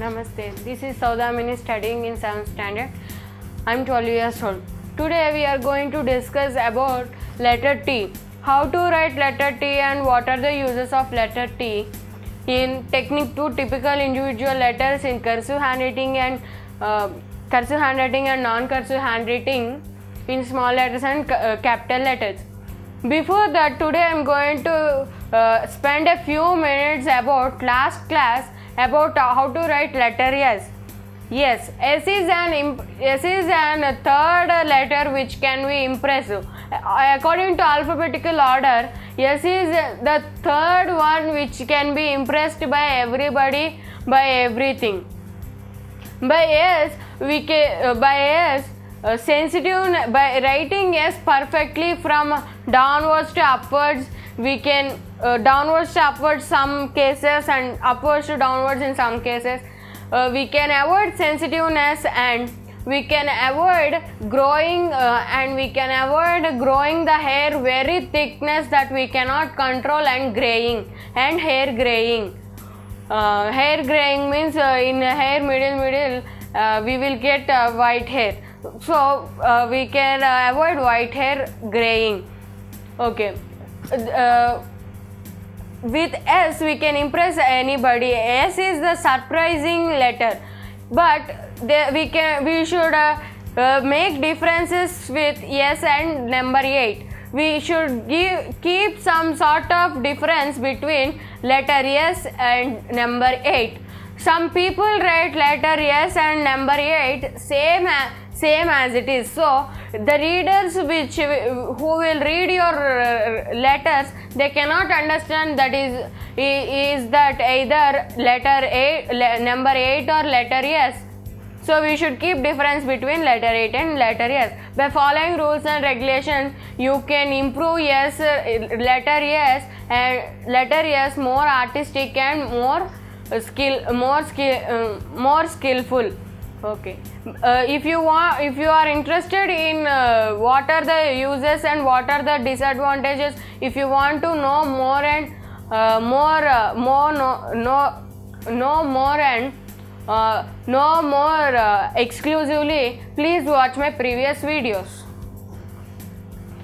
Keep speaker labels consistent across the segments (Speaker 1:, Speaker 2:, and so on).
Speaker 1: Namaste. This is Saudamini studying in 7th standard. I am 12 years old. Today we are going to discuss about letter T. How to write letter T and what are the uses of letter T in technique to typical individual letters in cursive handwriting and non-cursive handwriting in small letters and capital letters. Before that, today I am going to spend a few minutes about last class about how to write letter S. Yes, S is an third letter which can be impressive. According to alphabetical order, S is the third one which can be impressed by everybody, by everything. By S, sensitive, by writing S perfectly from downwards to upwards, we can downwards to upwards some cases and upwards to downwards in some cases. We can avoid sensitiveness and we can avoid growing the hair very thickness that we cannot control and graying and hair graying. Hair graying means in hair middle we will get white hair. So we can avoid white hair graying. Okay. With S we can impress anybody. S is the surprising letter, but we should make differences with S and number 8. We should keep some sort of difference between letter S and number 8. Some people write letter S and number 8 same as it is. So the readers who will read your letters, they cannot understand that is that either letter A, number 8 or letter S. So we should keep difference between letter 8 and letter S. By following rules and regulations, you can improve letter S more artistic and more skillful. Okay. If you are interested in what are the uses and what are the disadvantages, if you want to know more and know more exclusively, please watch my previous videos.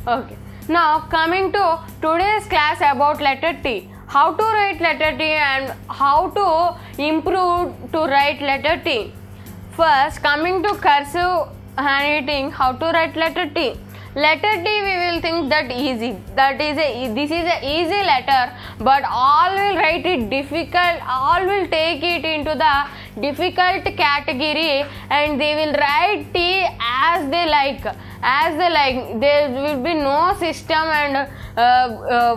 Speaker 1: Okay. Now coming to today's class about letter T. How to write letter T and how to improve to write letter T. First, coming to cursive handwriting, how to write letter T. Letter T we will think that easy. This is a easy letter, but all will write it difficult. All will take it into the difficult category, and they will write T as they like. There will be no system, and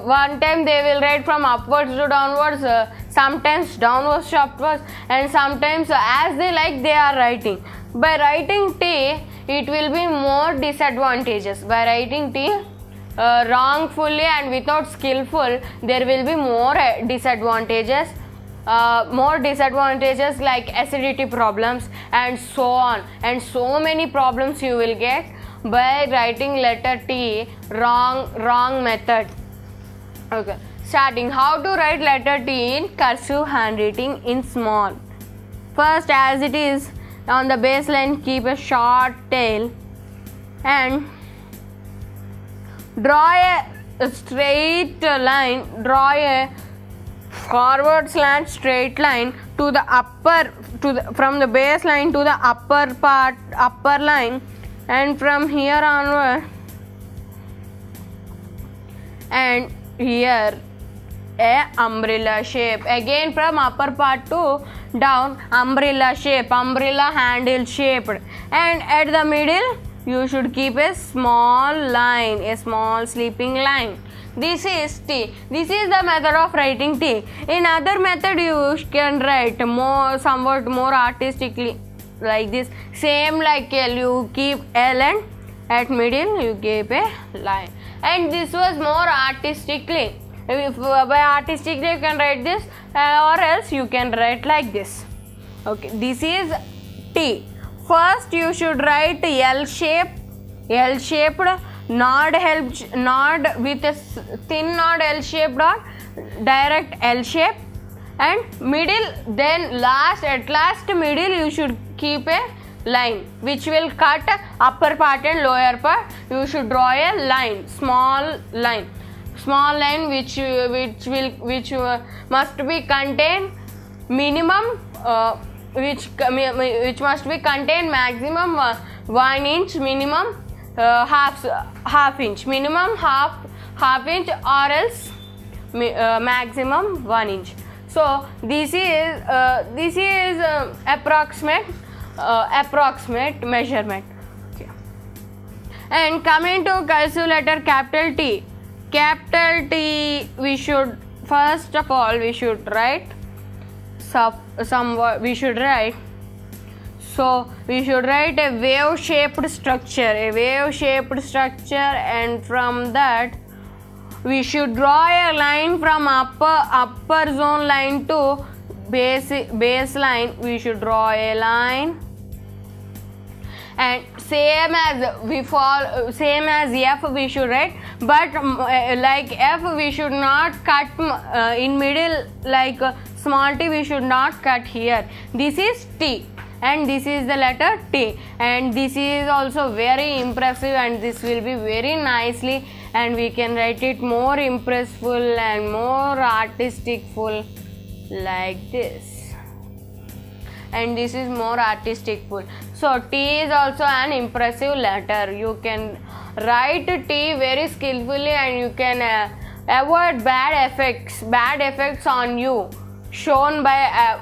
Speaker 1: one time they will write from upwards to downwards, sometimes downwards to upwards, and sometimes as they like they are writing. By writing T, it will be more disadvantages. By writing T wrongfully and without skillful, there will be more disadvantages. Like acidity problems and so on, and so many problems you will get by writing letter T wrong method. Okay, starting how to write letter T in cursive handwriting in small. First, as it is on the baseline, keep a short tail and draw a straight line. Draw a forward slant straight line to the from the baseline to the upper line, and from here onward, and here a umbrella shape. Again from upper part to down, umbrella shape, umbrella handle shaped, and at the middle you should keep a small line, a small sleeping line. This is T. This is the method of writing T. In other method you can write somewhat more artistically like this. Same like L, you keep L and at middle you keep a line. And this was more artistically. By artistically you can write this, or else you can write like this. Okay, this is T. First you should write L-shaped nod with a thin nod L-shaped or direct L shape, and middle, then at last middle you should keep a line which will cut upper part and lower part. You should draw a line, small line which must be contain minimum which must be contain maximum 1 inch, minimum half inch, minimum half inch, or else maximum 1 inch. So this is approximate measurement. Okay. And coming to cursive letter capital T. Capital T, we should first of all write. So we should write a wave shaped structure, and from that we should draw a line from upper zone line to base line. We should draw a line, and same as F we should write, but like F we should not cut in middle, like small t we should not cut here. This is T and this is the letter T, and this is also very impressive, and this will be very nicely, and we can write it more impressful and more artisticful like this, and this is more artisticful. So T is also an impressive letter. You can write T very skillfully, and you can avoid bad effects on you shown by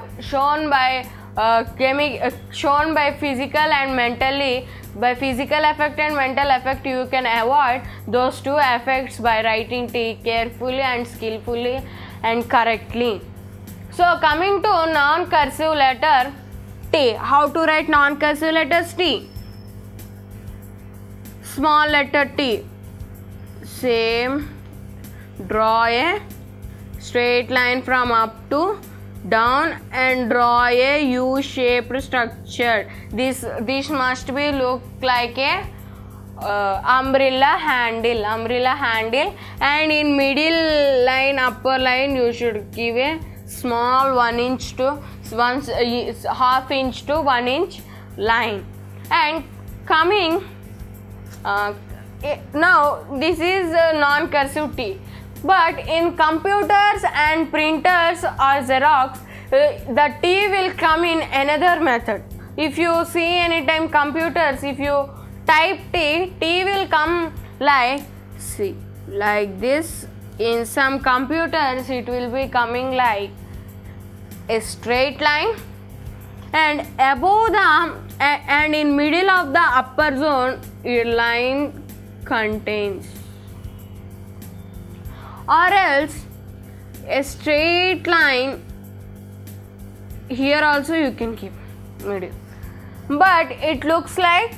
Speaker 1: physical and mentally. By physical effect and mental effect, you can avoid those two effects by writing T carefully and skillfully and correctly. So coming to non-cursive letter T. How to write non-cursive letters T? Small letter T. Same. Draw a straight line from up to down and draw a U-shaped structure. This must be look like a umbrella handle, and in middle line, upper line, you should give a small 1 inch to half inch to 1 inch line. And coming now, this is non-cursive T. But in computers and printers or Xerox, the T will come in another method. If you see anytime computers, if you type T will come like this. In some computers, it will be coming like a straight line, and above and in middle of the upper zone, a line contains, or else a straight line. Here also you can keep middle, but it looks like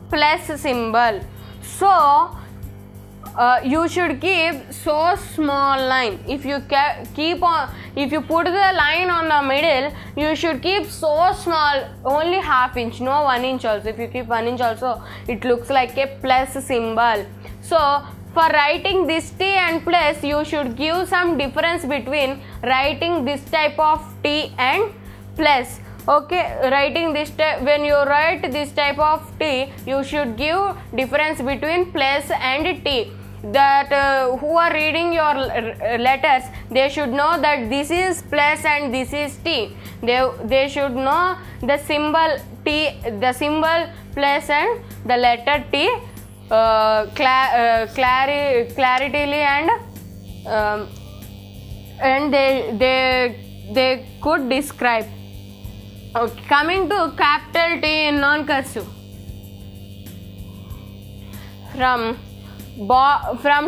Speaker 1: plus symbol. So you should keep so small line. If you if you put the line on the middle, you should keep so small, only half inch, no 1 inch also. If you keep 1 inch also, it looks like a plus symbol. So for writing this T and plus, you should give some difference between writing this type of T and plus. Okay, writing this when you write this type of T, you should give difference between plus and T. That who are reading your letters, they should know that this is plus and this is T. They should know the symbol T, the symbol plus and the letter T claritily, and they could describe. Okay, coming to capital T in non-cursive. From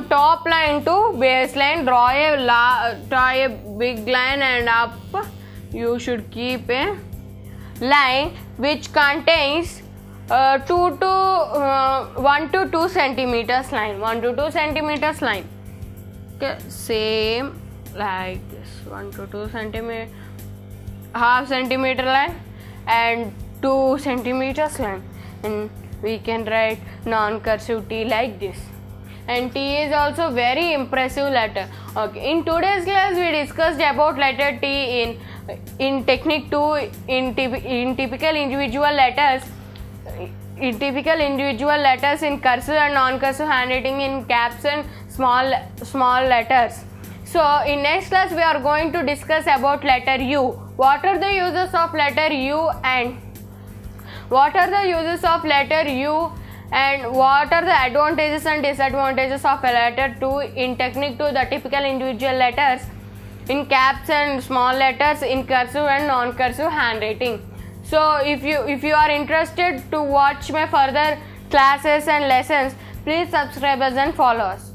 Speaker 1: top line to base line, draw a big line, and up you should keep a line which contains 1 to 2 centimeters line. 1 to 2 centimeters line. Okay, same like this. 1 to 2 centimeter, half centimeter line, and 2 centimeters line, and we can write non-cursive T like this. and T is also very impressive letter. Okay, in today's class we discussed about letter T in technique 2 in typical individual letters. In typical individual letters in cursive and non-cursive handwriting, in caps and small letters. So in next class we are going to discuss about letter U. What are the uses of letter U and what are the uses of letter U and what are the advantages and disadvantages of a letter 2 in technique 2, the typical individual letters, in caps and small letters, in cursive and non-cursive handwriting. So if you are interested to watch my further classes and lessons, please subscribe us and follow us.